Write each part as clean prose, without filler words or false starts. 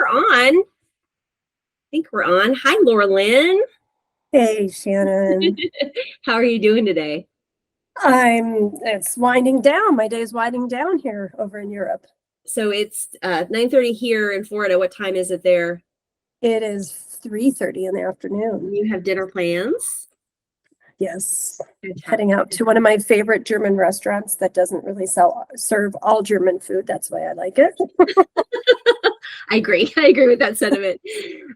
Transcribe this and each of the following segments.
we're on. I think we're on. Hi, LauraLynn. Hey, Shannon. How are you doing today? It's winding down. My day's winding down here over in Europe. So it's 9:30 here in Florida. What time is it there? It is 3:30 in the afternoon. You have dinner plans? Yes. Heading out to one of my favorite German restaurants that doesn't really serve all German food. That's why I like it. I agree. I agree with that sentiment.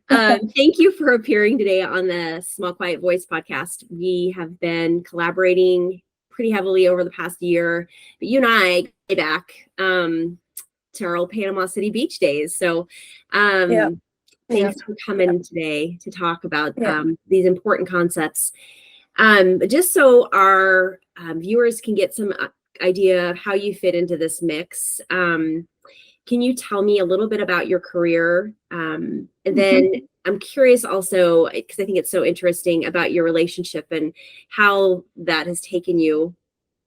Thank you for appearing today on the Small Quiet Voice podcast. We have been collaborating pretty heavily over the past year, but you and I get back to our old Panama City Beach days. So thanks for coming today to talk about these important concepts. Just so our viewers can get some idea of how you fit into this mix, can you tell me a little bit about your career? And then I'm curious also, because I think it's so interesting, about your relationship and how that has taken you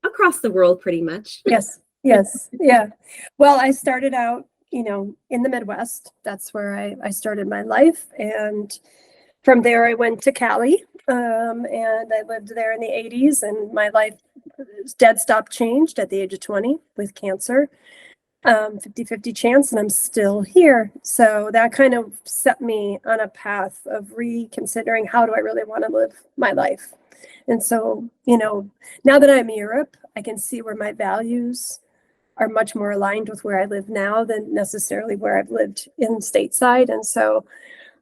across the world pretty much. Yes. Yeah. Well, I started out, in the Midwest. That's where I started my life. And from there, I went to Cali, and I lived there in the 80s. And my life dead stop changed at the age of 20 with cancer. 50-50 chance, and I'm still here. So that kind of set me on a path of reconsidering, how do I really want to live my life? And so, now that I'm in Europe, I can see where my values are much more aligned with where I live now than necessarily where I've lived in stateside. And so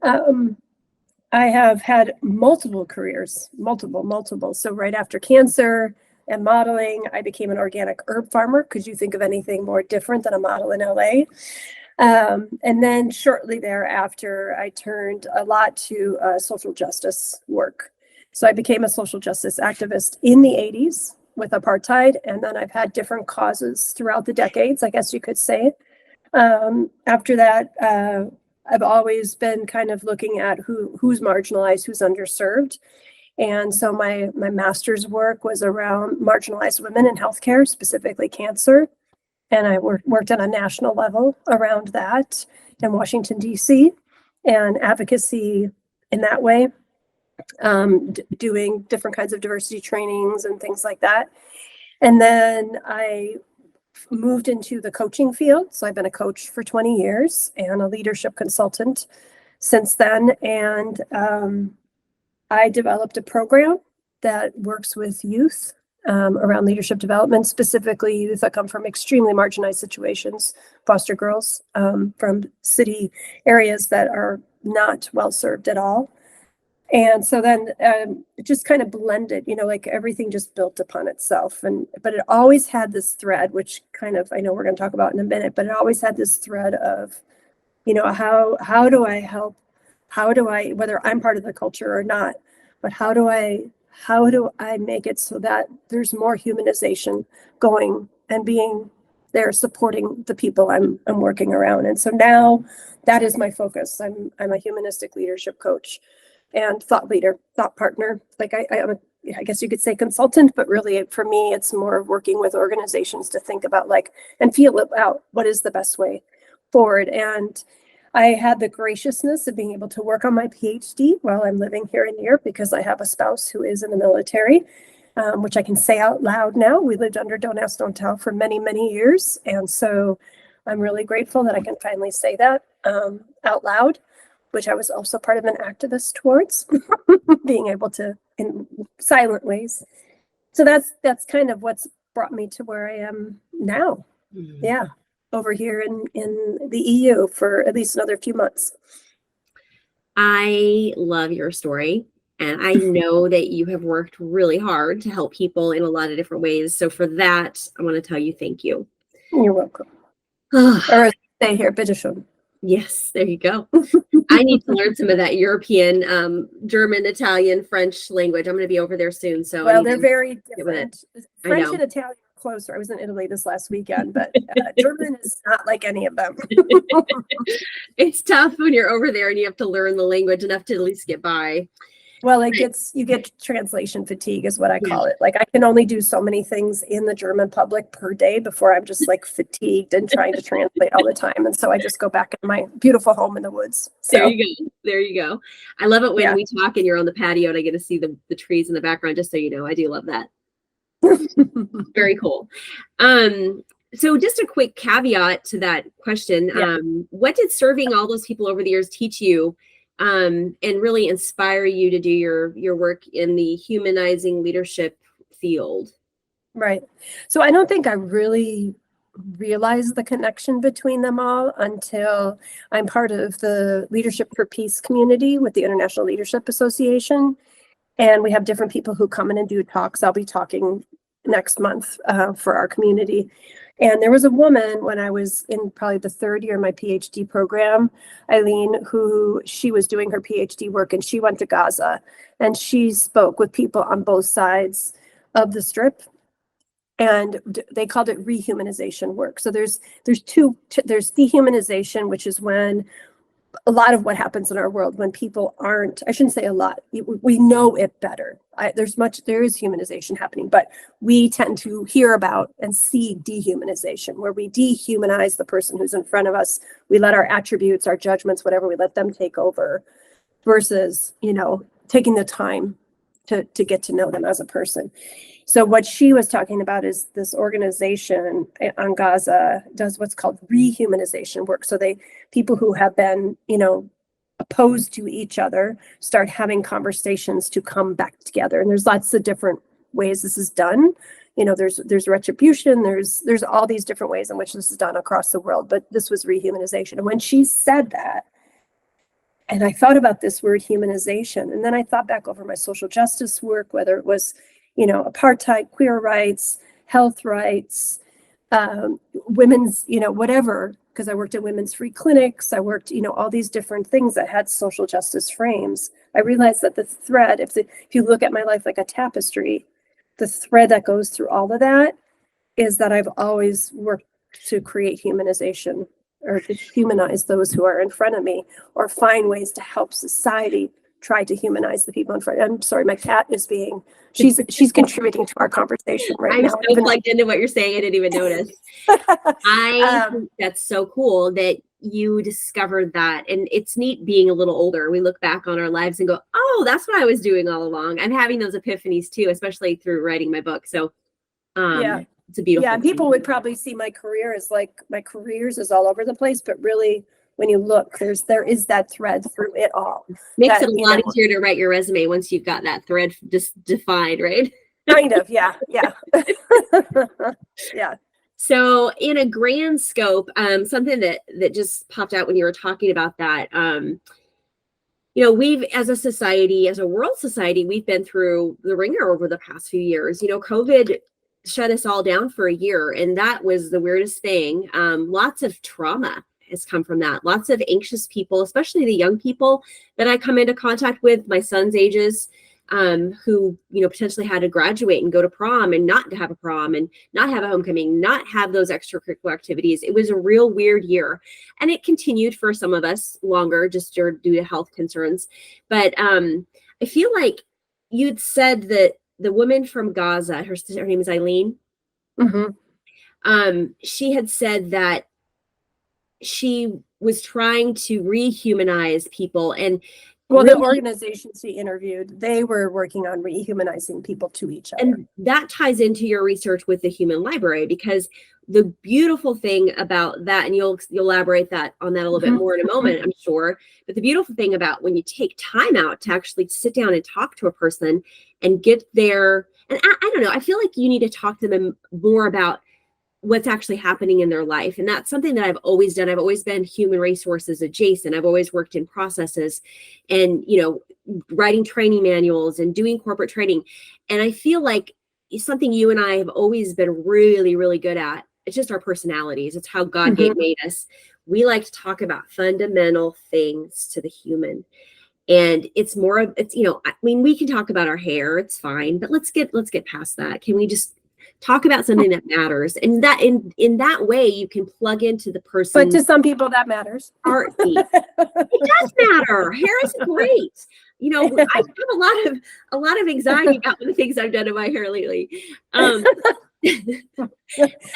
I have had multiple careers, multiple. So right after cancer and modeling, I became an organic herb farmer. Could you think of anything more different than a model in LA? And then shortly thereafter, I turned a lot to social justice work. So I became a social justice activist in the 80s with apartheid. And then I've had different causes throughout the decades, I guess you could say. After that, I've always been kind of looking at who's marginalized, who's underserved. And so my master's work was around marginalized women in healthcare, specifically cancer. And I worked on a national level around that in Washington, D.C., and advocacy in that way, doing different kinds of diversity trainings and things like that. And then I moved into the coaching field. So I've been a coach for 20 years and a leadership consultant since then. And I developed a program that works with youth around leadership development, specifically youth that come from extremely marginalized situations, foster girls from city areas that are not well served at all. And so then it just kind of blended, like everything just built upon itself. But it always had this thread, which kind of, I know we're going to talk about in a minute, but it always had this thread of, how do I help? How do I, whether I'm part of the culture or not, but how do I make it so that there's more humanization going and being there supporting the people I'm working around? And so now that is my focus. I'm a humanistic leadership coach and thought leader, thought partner. Like I guess you could say consultant, but really for me, it's more of working with organizations to think about and feel out what is the best way forward. And I had the graciousness of being able to work on my PhD while I'm living here in Europe because I have a spouse who is in the military, which I can say out loud now. We lived under Don't Ask, Don't Tell for many, many years. And so I'm really grateful that I can finally say that out loud, which I was also part of an activist towards, being able to in silent ways. So that's kind of what's brought me to where I am now. Mm-hmm. Yeah. Over here in the EU for at least another few months. I love your story. And I know that you have worked really hard to help people in a lot of different ways. So for that, I want to tell you thank you. You're welcome. Or stay here, bitteschön. Yes, there you go. I need to learn some of that European, German, Italian, French language. I'm going to be over there soon. So they're very different. French and Italian closer. I was in Italy this last weekend, but German is not like any of them. It's tough when you're over there and you have to learn the language enough to at least get by. Well, you get translation fatigue is what I call it. Like I can only do so many things in the German public per day before I'm just like fatigued and trying to translate all the time. And so I just go back in my beautiful home in the woods. So There you go. There you go. I love it when yeah. we talk and you're on the patio and I get to see the trees in the background, just so you know. I do love that. Very cool. So just a quick caveat to that question. Yeah. What did serving all those people over the years teach you and really inspire you to do your work in the humanizing leadership field? Right. So I don't think I really realized the connection between them all until I'm part of the Leadership for Peace community with the International Leadership Association. And we have different people who come in and do talks. I'll be talking next month for our community. And there was a woman when I was in probably the third year of my PhD program, Eileen, she was doing her PhD work and she went to Gaza and she spoke with people on both sides of the strip. And they called it rehumanization work. So there's dehumanization, which is when a lot of what happens in our world when people aren't, I shouldn't say a lot, we know it better. There is humanization happening, but we tend to hear about and see dehumanization, where we dehumanize the person who's in front of us. We let our attributes, our judgments, whatever, we let them take over versus, taking the time to get to know them as a person. So what she was talking about is this organization on Gaza does what's called rehumanization work. So people who have been, opposed to each other start having conversations to come back together. And there's lots of different ways this is done. There's retribution, there's all these different ways in which this is done across the world, but this was rehumanization. And when she said that, and I thought about this word humanization, and then I thought back over my social justice work, whether it was apartheid, queer rights, health rights, women's, whatever, because I worked at women's free clinics. I worked, all these different things that had social justice frames. I realized that the thread, if you look at my life like a tapestry, the thread that goes through all of that is that I've always worked to create humanization or to humanize those who are in front of me or find ways to help society try to humanize the people in front. I'm sorry, my cat is she's contributing to our conversation right now. I'm so plugged into what you're saying. I didn't even notice. I think that's so cool that you discovered that. And it's neat being a little older. We look back on our lives and go, oh, that's what I was doing all along. I'm having those epiphanies too, especially through writing my book. So it's a beautiful thing. People would probably see my career as like my careers is all over the place, but really when you look, there is that thread through it all. Makes it a lot easier to write your resume once you've got that thread just defined, right? Kind of, yeah. Yeah. So in a grand scope, something that just popped out when you were talking about that, we've, as a society, as a world society, we've been through the ringer over the past few years. COVID shut us all down for a year, and that was the weirdest thing. Lots of trauma has come from that. Lots of anxious people, especially the young people that I come into contact with, my son's ages, who, potentially had to graduate and go to prom and not to have a prom and not have a homecoming, not have those extracurricular activities. It was a real weird year. And it continued for some of us longer, just due to health concerns. But I feel like you'd said that the woman from Gaza, her name is Eileen. Mm-hmm. She had said that she was trying to rehumanize people. And the organizations she interviewed, they were working on rehumanizing people to each other. And that ties into your research with the Human Library, because the beautiful thing about that, and you'll elaborate on that a little bit more in a moment, I'm sure. But the beautiful thing about when you take time out to actually sit down and talk to a person and get there, and I don't know, I feel like you need to talk to them more about what's actually happening in their life. And that's something that I've always done. I've always been human resources adjacent. I've always worked in processes and, writing training manuals and doing corporate training. And I feel like something you and I have always been really, really good at. It's just our personalities. It's how God made us. We like to talk about fundamental things to the human. And it's more of, we can talk about our hair. It's fine, but let's get past that. Can we just talk about something that matters? And that in that way, you can plug into the person. But to some people that matters. Heartbeat. It does matter. Hair is great. I have a lot of anxiety about the things I've done in my hair lately.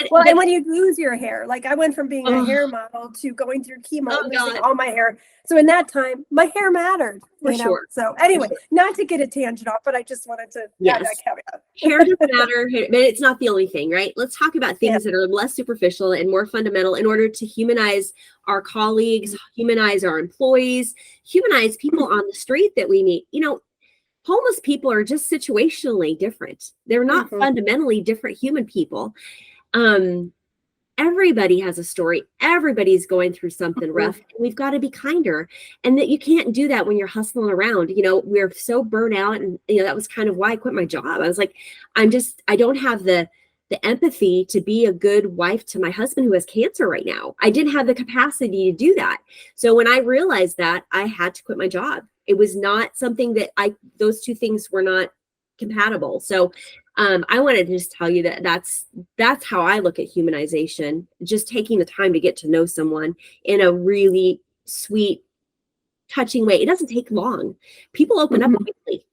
Well, and when you lose your hair, like I went from being a hair model to going through chemo and losing all my hair. So in that time, my hair mattered. For sure. So anyway, not to get a tangent off, but I just wanted to add that caveat. Hair doesn't matter, but it's not the only thing, right? Let's talk about things that are less superficial and more fundamental in order to humanize our colleagues, humanize our employees, humanize people on the street that we meet. Homeless people are just situationally different. They're not fundamentally different human people. Everybody has a story. Everybody's going through something rough. And we've got to be kinder. And that you can't do that when you're hustling around. We're so burnt out. And, that was kind of why I quit my job. I was like, I don't have the empathy to be a good wife to my husband who has cancer right now. I didn't have the capacity to do that. So when I realized that, I had to quit my job. It was not something that those two things were not compatible. So I wanted to just tell you that that's how I look at humanization, just taking the time to get to know someone in a really sweet, touching way. It doesn't take long. People open up quickly.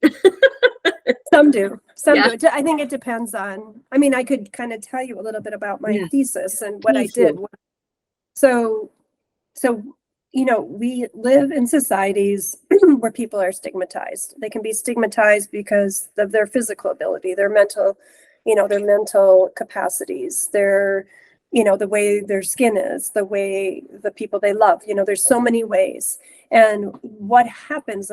Some do. Some do. I think it depends on, I could kind of tell you a little bit about my thesis and what I did. So, we live in societies where people are stigmatized. They can be stigmatized because of their physical ability, their mental capacities, their, the way their skin is, the way the people they love, there's so many ways. And what happens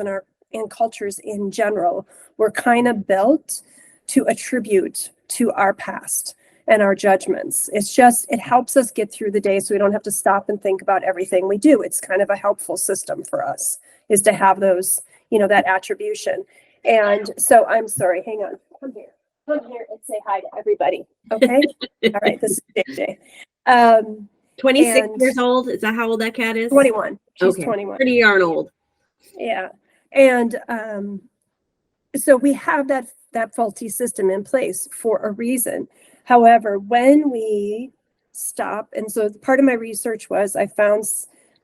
in cultures in general, we're kind of built to attribute to our past and our judgments. It helps us get through the day so we don't have to stop and think about everything we do. It's kind of a helpful system for us, is to have those, that attribution. And so I'm sorry, hang on. Come here and say hi to everybody. Okay. All right. This is JJ. 26 years old. Is that how old that cat is? 21. She's 21. Pretty darn old. Yeah. And so we have that faulty system in place for a reason. However, when we stop, and so part of my research was I found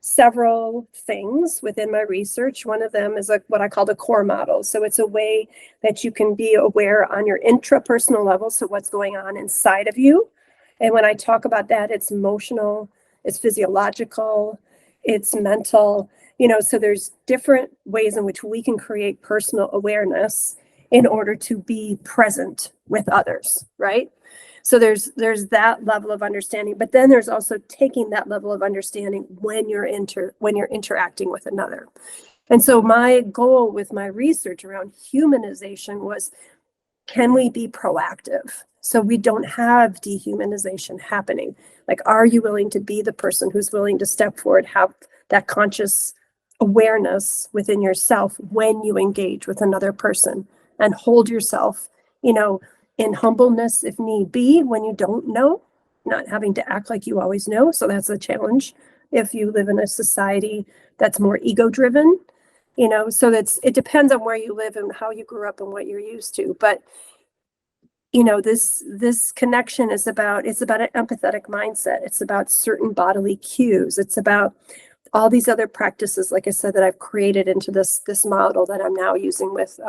several things within my research. One of them is what I call the core model. So it's a way that you can be aware on your intrapersonal level. So what's going on inside of you. And when I talk about that, it's emotional, it's physiological, it's mental, so there's different ways in which we can create personal awareness in order to be present with others, right? So there's that level of understanding, but then there's also taking that level of understanding when you're interacting with another. And so my goal with my research around humanization was, can we be proactive so we don't have dehumanization happening? Like, are you willing to be the person who's willing to step forward, have that conscious awareness within yourself when you engage with another person, and hold yourself, in humbleness if need be when you don't know, not having to act like you always know. So that's a challenge if you live in a society that's more ego driven, so it depends on where you live and how you grew up and what you're used to. But this connection is about an empathetic mindset. It's about certain bodily cues. It's about all these other practices, like I said, that I've created into this model that I'm now using with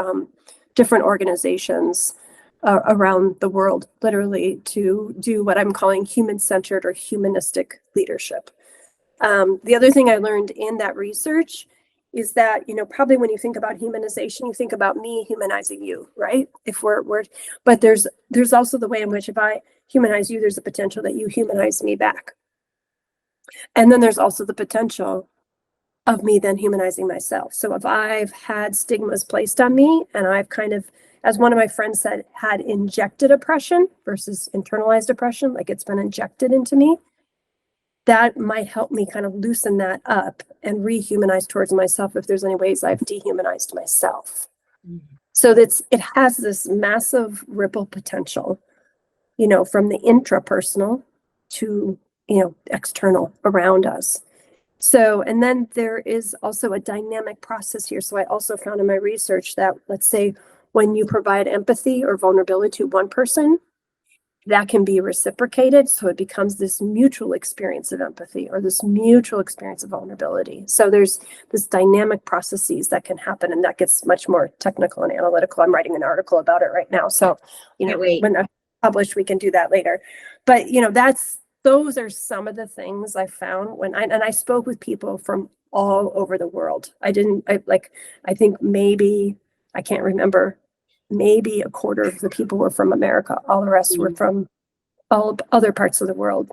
different organizations around the world, literally, to do what I'm calling human-centered or humanistic leadership. The other thing I learned in that research is that, probably when you think about humanization, you think about me humanizing you, right? But there's also the way in which if I humanize you, there's a potential that you humanize me back. And then there's also the potential of me then humanizing myself. So if I've had stigmas placed on me and I've kind of, as one of my friends said, had injected oppression versus internalized oppression, like it's been injected into me, that might help me kind of loosen that up and rehumanize towards myself if there's any ways I've dehumanized myself. Mm-hmm. So it has this massive ripple potential, from the intrapersonal to, external around us. So, and then there is also a dynamic process here. So I also found in my research that, let's say, when you provide empathy or vulnerability to one person, that can be reciprocated. So it becomes this mutual experience of empathy or this mutual experience of vulnerability. So there's this dynamic processes that can happen, and that gets much more technical and analytical. I'm writing an article about it right now. So, when I publish, we can do that later. But, those are some of the things I found when I spoke with people from all over the world. I think maybe, I can't remember, maybe a quarter of the people were from America. All the rest were from all other parts of the world.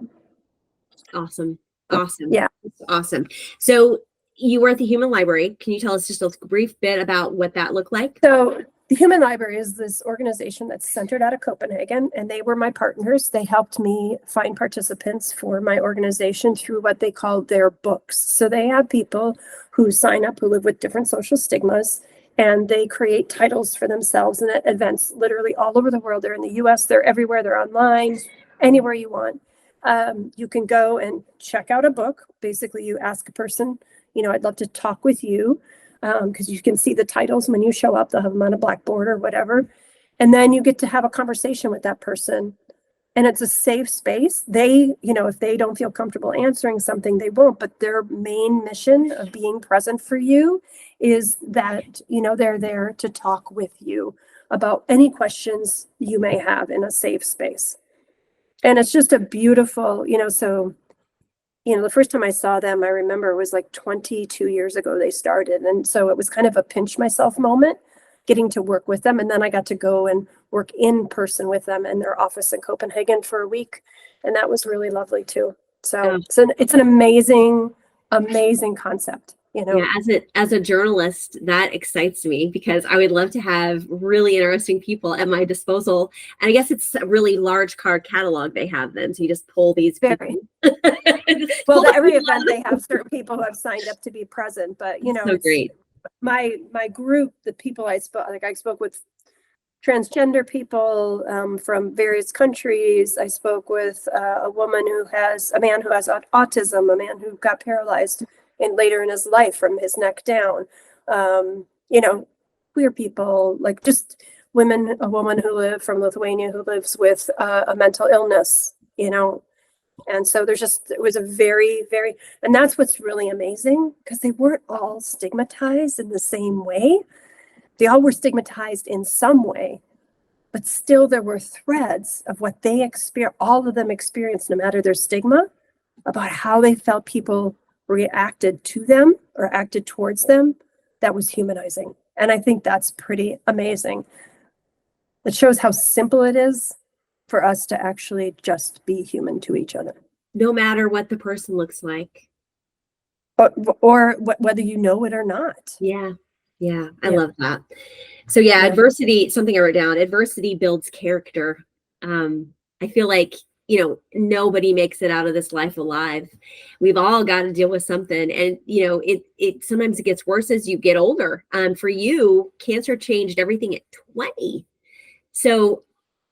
Awesome. Yeah. Awesome. So you were at the Human Library. Can you tell us just a brief bit about what that looked like? So the Human Library is this organization that's centered out of Copenhagen, and they were my partners. They helped me find participants for my organization through what they call their books. So they have people who sign up who live with different social stigmas, and they create titles for themselves and at events literally all over the world. They're in the US, they're everywhere, they're online, anywhere you want. You can go and check out a book. Basically, you ask a person, I'd love to talk with you, because you can see the titles when you show up. They'll have them on a blackboard or whatever. And then you get to have a conversation with that person. And it's a safe space. They, if they don't feel comfortable answering something, they won't. But their main mission of being present for you is that, they're there to talk with you about any questions you may have in a safe space. And it's just a beautiful, the first time I saw them, I remember it was like 22 years ago they started. And so it was kind of a pinch myself moment getting to work with them. And then I got to go and work in person with them in their office in Copenhagen for a week. And that was really lovely too. So it's an amazing, amazing concept. Yeah, as a journalist, that excites me because I would love to have really interesting people at my disposal. And I guess it's a really large card catalog they have then. So you just pull these people. Well, every event they have certain people who have signed up to be present, but so great. My group, the people I spoke with transgender people from various countries. I spoke with a man who has autism, a man who got paralyzed later in his life from his neck down. Queer people, like just women, a woman who lived from Lithuania who lives with a mental illness, And so it was a very, very, and that's what's really amazing, because they weren't all stigmatized in the same way. They all were stigmatized in some way, but still there were threads of what they experienced, all of them experienced, no matter their stigma, about how they felt people reacted to them or acted towards them. That was humanizing. And I think that's pretty amazing. It shows how simple it is for us to actually just be human to each other. No matter what the person looks like. Or whether you know it or not. Yeah. I love that. So adversity, something I wrote down, adversity builds character. I feel like, nobody makes it out of this life alive. We've all got to deal with something. And, it sometimes it gets worse as you get older. For you, cancer changed everything at 20. So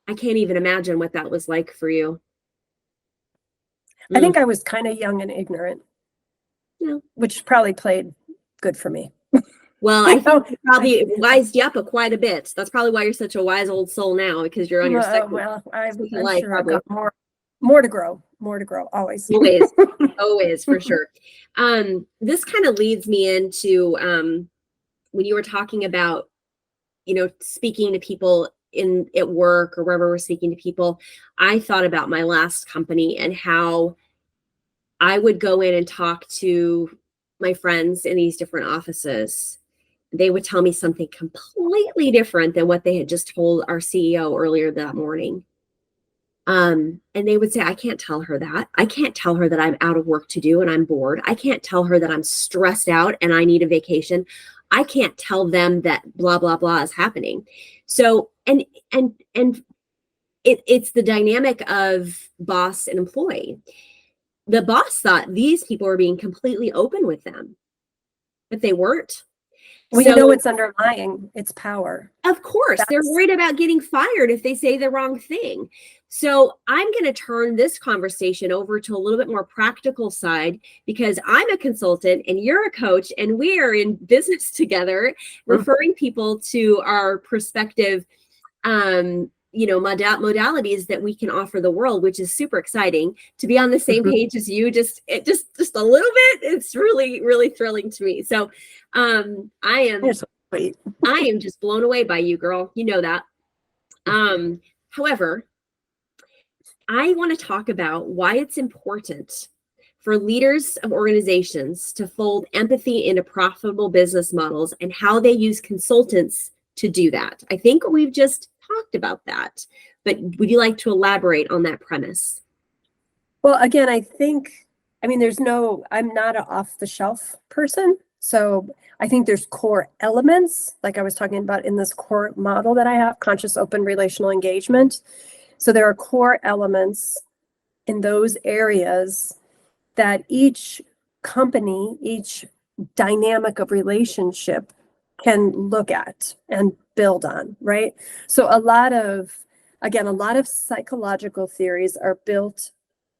I can't even imagine what that was like for you. I think I was kind of young and ignorant, which probably played good for me. Well, I think it probably wised you up quite a bit. That's probably why you're such a wise old soul now, because you're on your second. Well, I'm sure I've got more to grow, always. always, for sure. This kind of leads me into when you were talking about, speaking to people at work or wherever we're speaking to people. I thought about my last company and how I would go in and talk to my friends in these different offices. They would tell me something completely different than what they had just told our CEO earlier that morning. And they would say, I can't tell her that. I can't tell her that I'm out of work to do and I'm bored. I can't tell her that I'm stressed out and I need a vacation. I can't tell them that blah, blah, blah is happening. So, and it's the dynamic of boss and employee. The boss thought these people were being completely open with them, but they weren't. Well, it's underlying, it's power. Of course, they're worried about getting fired if they say the wrong thing. So I'm going to turn this conversation over to a little bit more practical side, because I'm a consultant and you're a coach and we are in business together, referring people to our prospective modalities that we can offer the world, which is super exciting. To be on the same page as you, just a little bit, it's really, really thrilling to me. So I am just blown away by you, girl. You know that. However, I want to talk about why it's important for leaders of organizations to fold empathy into profitable business models and how they use consultants to do that. I think we've just talked about that, but would you like to elaborate on that premise? Well, again, I'm not an off-the-shelf person. So I think there's core elements, like I was talking about in this core model that I have, conscious, open, relational engagement. So there are core elements in those areas that each company, each dynamic of relationship can look at and build on, right? So a lot of psychological theories are built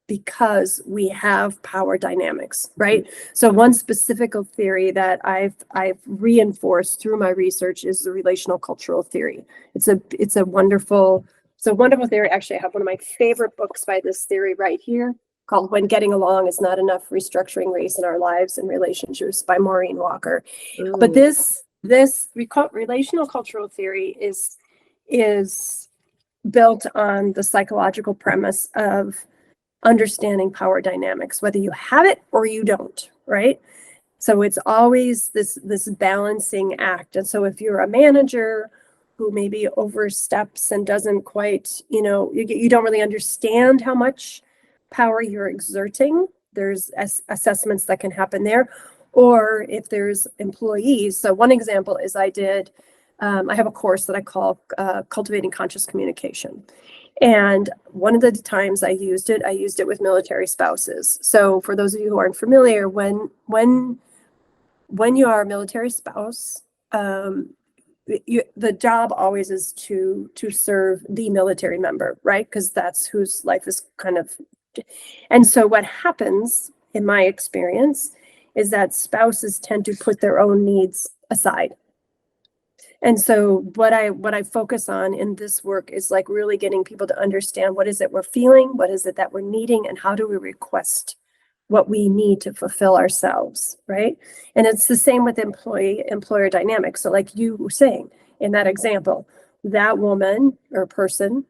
because we have power dynamics, right? So one specific theory that I've reinforced through my research is the relational cultural theory. It's a wonderful theory. Actually, I have one of my favorite books by this theory right here called When Getting Along Is Not Enough: Restructuring Race in Our Lives and Relationships by Maureen Walker. Ooh. But this relational cultural theory is built on the psychological premise of understanding power dynamics, whether you have it or you don't, right? So it's always this balancing act. And so if you're a manager who maybe oversteps and doesn't quite, you don't really understand how much power you're exerting, there's assessments that can happen there. Or if there's employees. So one example is I have a course that I call Cultivating Conscious Communication. And one of the times I used it with military spouses. So for those of you who aren't familiar, when you are a military spouse, the job always is to serve the military member, right? Because that's whose life is kind of. And so what happens, in my experience, is that spouses tend to put their own needs aside. And so what I focus on in this work is like really getting people to understand what is it we're feeling, what is it that we're needing, and how do we request what we need to fulfill ourselves, right? And it's the same with employer dynamics. So like you were saying in that example, that woman or person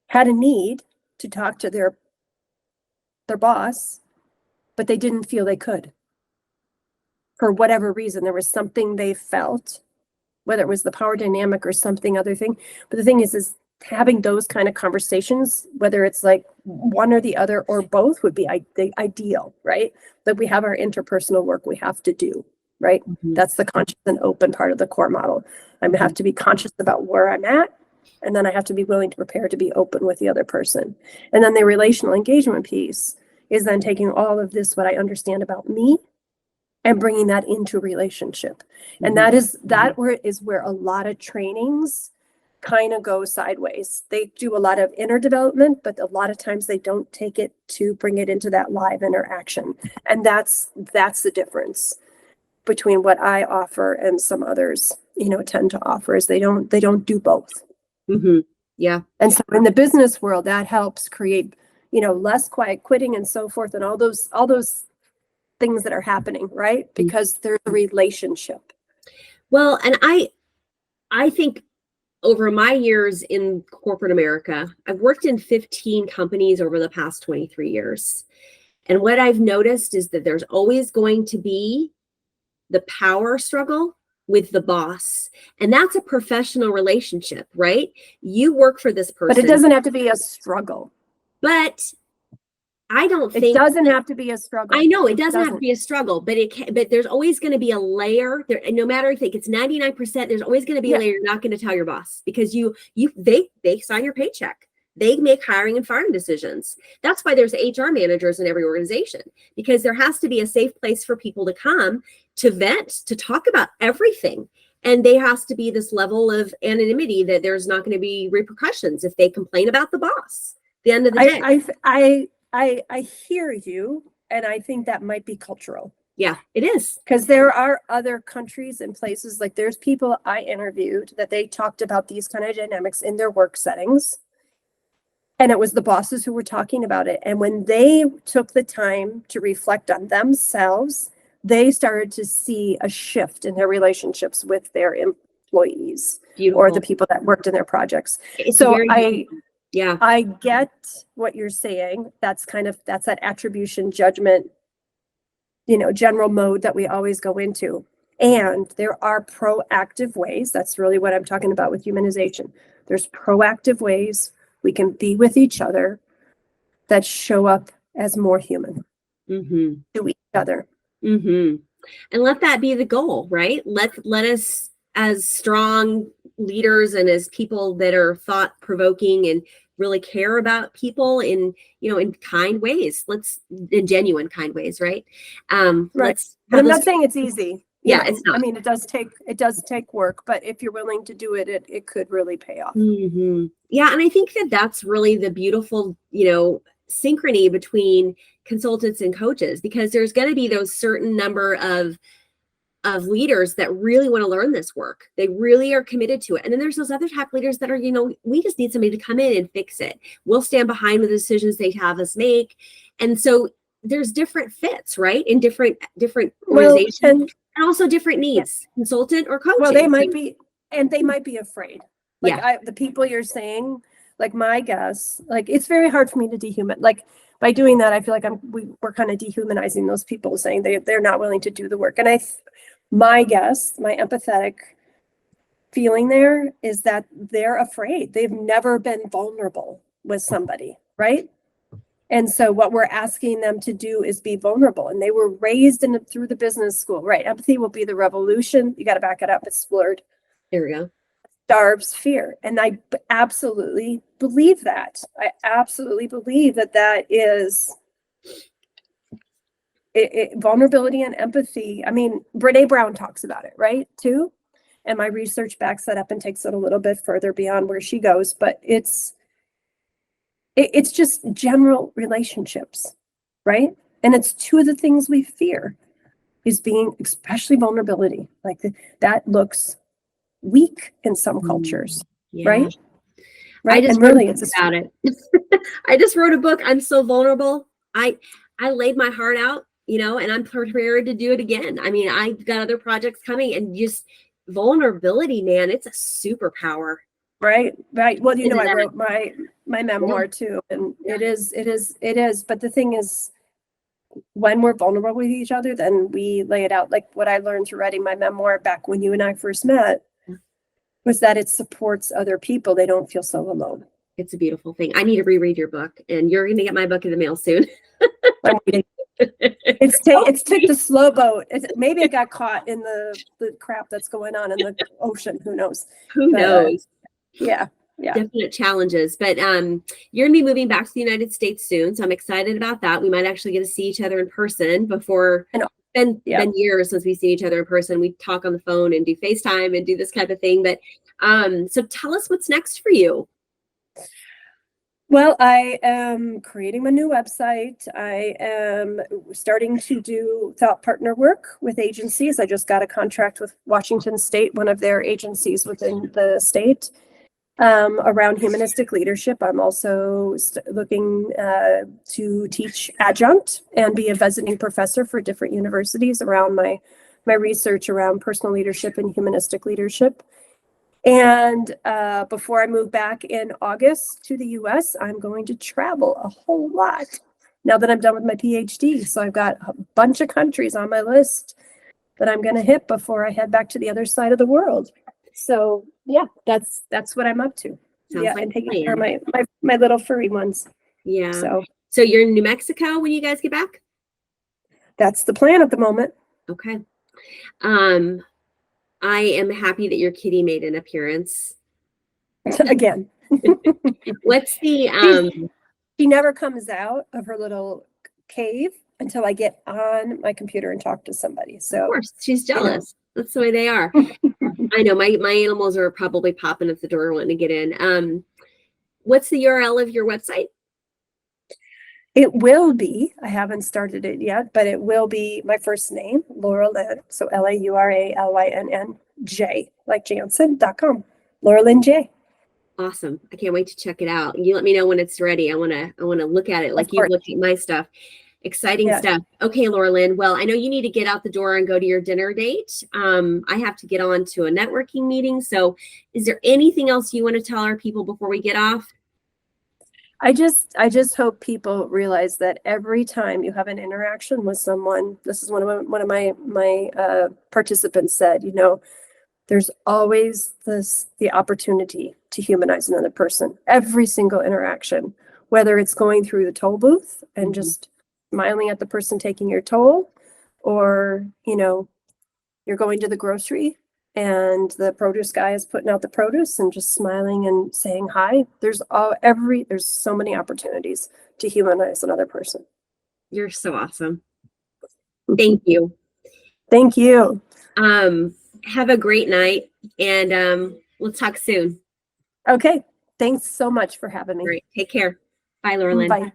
had a need to talk to their boss, but they didn't feel they could. For whatever reason, there was something they felt, whether it was the power dynamic or something other thing. But the thing is having those kind of conversations, whether it's like one or the other or both, would be ideal, right? That we have our interpersonal work we have to do, right? Mm-hmm. That's the conscious and open part of the core model. I have to be conscious about where I'm at, and then I have to be willing to prepare to be open with the other person. And then the relational engagement piece is then taking all of this, what I understand about me, and bringing that into relationship. And that is where a lot of trainings kind of go sideways. They do a lot of inner development, but a lot of times they don't take it to bring it into that live interaction. And that's the difference between what I offer and some others, tend to offer, is they don't do both. Mm-hmm. Yeah. And so in the business world, that helps create, less quiet quitting and so forth, and all those things that are happening, right? Because there's a relationship. Well, and I think over my years in corporate America, I've worked in 15 companies over the past 23 years. And what I've noticed is that there's always going to be the power struggle with the boss. And that's a professional relationship, right? You work for this person. But it doesn't have to be a struggle. But I don't think it doesn't have to be a struggle. I know it doesn't have to be a struggle, but but there's always going to be a layer there. And no matter if it's 99%, there's always going to be a layer you're not going to tell your boss, because they sign your paycheck. They make hiring and firing decisions. That's why there's HR managers in every organization, because there has to be a safe place for people to come to vent, to talk about everything. And there has to be this level of anonymity that there's not going to be repercussions if they complain about the boss at the end of the day. I hear you, and I think that might be cultural. Yeah, it is. Because there are other countries and places, like there's people I interviewed that they talked about these kind of dynamics in their work settings. And it was the bosses who were talking about it. And when they took the time to reflect on themselves, they started to see a shift in their relationships with their employees. Beautiful. Or the people that worked in their projects. It's So yeah, I get what you're saying. That's that attribution judgment, general mode that we always go into. And there are proactive ways. That's really what I'm talking about with humanization. There's proactive ways we can be with each other that show up as more human to each other. And let that be the goal, right? Let us, as strong leaders and as people that are thought provoking and really care about people in kind ways, in genuine kind ways, right? Right. But I'm not saying it's easy. Yeah, it's not. I mean, it does take work, but if you're willing to do it, it could really pay off. Yeah. And I think that's really the beautiful, synchrony between consultants and coaches, because there's going to be those certain number of leaders that really want to learn this work. They really are committed to it. And then there's those other type of leaders that are, we just need somebody to come in and fix it. We'll stand behind the decisions they have us make. And so there's different fits, right? In different organizations, and also different needs, consultant or coaching. Well, they might be afraid. Like the people you're saying, like my guess, like it's very hard for me to dehuman. Like by doing that, I feel like we're kind of dehumanizing those people, saying they're not willing to do the work. And my guess, my empathetic feeling there is that they're afraid. They've never been vulnerable with somebody, right? And so what we're asking them to do is be vulnerable. And they were raised through the business school, right? Empathy will be the revolution. You got to back it up. It's blurred. There we go. Starves fear. And I absolutely believe that. I absolutely believe that is vulnerability and empathy. I mean, Brene Brown talks about it, right? Too. And my research backs that up and takes it a little bit further beyond where she goes. But it's just general relationships, right? And it's two of the things we fear is being, especially vulnerability. Like that looks weak in some cultures, right? I just wrote about it. I just wrote a book. I'm so vulnerable. I laid my heart out, and I'm prepared to do it again. I mean, I've got other projects coming, and just vulnerability, man, it's a superpower. Right. Well, I wrote my memoir too, and it is. But the thing is, when we're vulnerable with each other, then we lay it out. Like what I learned through writing my memoir back when you and I first met was that it supports other people. They don't feel so alone. It's a beautiful thing. I need to reread your book, and you're going to get my book in the mail soon. I'm waiting. It's took the slow boat. Maybe it got caught in the crap that's going on in the ocean. Who knows? Who knows? Yeah. Definite challenges, but you're going to be moving back to the United States soon, so I'm excited about that. We might actually get to see each other in person before. Been years since we've seen each other in person. We talk on the phone and do FaceTime and do this kind of thing. But so tell us what's next for you. Well, I am creating my new website. I am starting to do thought partner work with agencies. I just got a contract with Washington State, one of their agencies within the state, around humanistic leadership. I'm also looking to teach adjunct and be a visiting professor for different universities around my research around personal leadership and humanistic leadership. And before I move back in August to the US, I'm going to travel a whole lot now that I'm done with my PhD. So I've got a bunch of countries on my list that I'm going to hit before I head back to the other side of the world. So yeah, that's what I'm up to. Sounds like and taking care of my little furry ones. Yeah. So you're in New Mexico when you guys get back? That's the plan at the moment. Okay. I am happy that your kitty made an appearance. Again. What's the She never comes out of her little cave until I get on my computer and talk to somebody. So of course, she's jealous. That's the way they are. I know my animals are probably popping at the door wanting to get in. What's the URL of your website? It will be, I haven't started it yet, but it will be my first name, LauraLynn. So LauraLynnJ, like Jansen.com. LauraLynn J. Awesome. I can't wait to check it out. You let me know when it's ready. I want to look at it like you've looked at my stuff. Exciting stuff. Okay, LauraLynn. Well, I know you need to get out the door and go to your dinner date. I have to get on to a networking meeting. So is there anything else you want to tell our people before we get off? I just hope people realize that every time you have an interaction with someone, this is one of my participants said, you know, there's always the opportunity to humanize another person. Every single interaction, whether it's going through the toll booth and just smiling at the person taking your toll, or, you know, you're going to the grocery and the produce guy is putting out the produce and just smiling and saying hi. There's so many opportunities to humanize another person. You're so awesome. Thank you. Thank you. Have a great night, and we'll talk soon. Okay. Thanks so much for having me. Great. Take care. Bye, LauraLynn. Bye.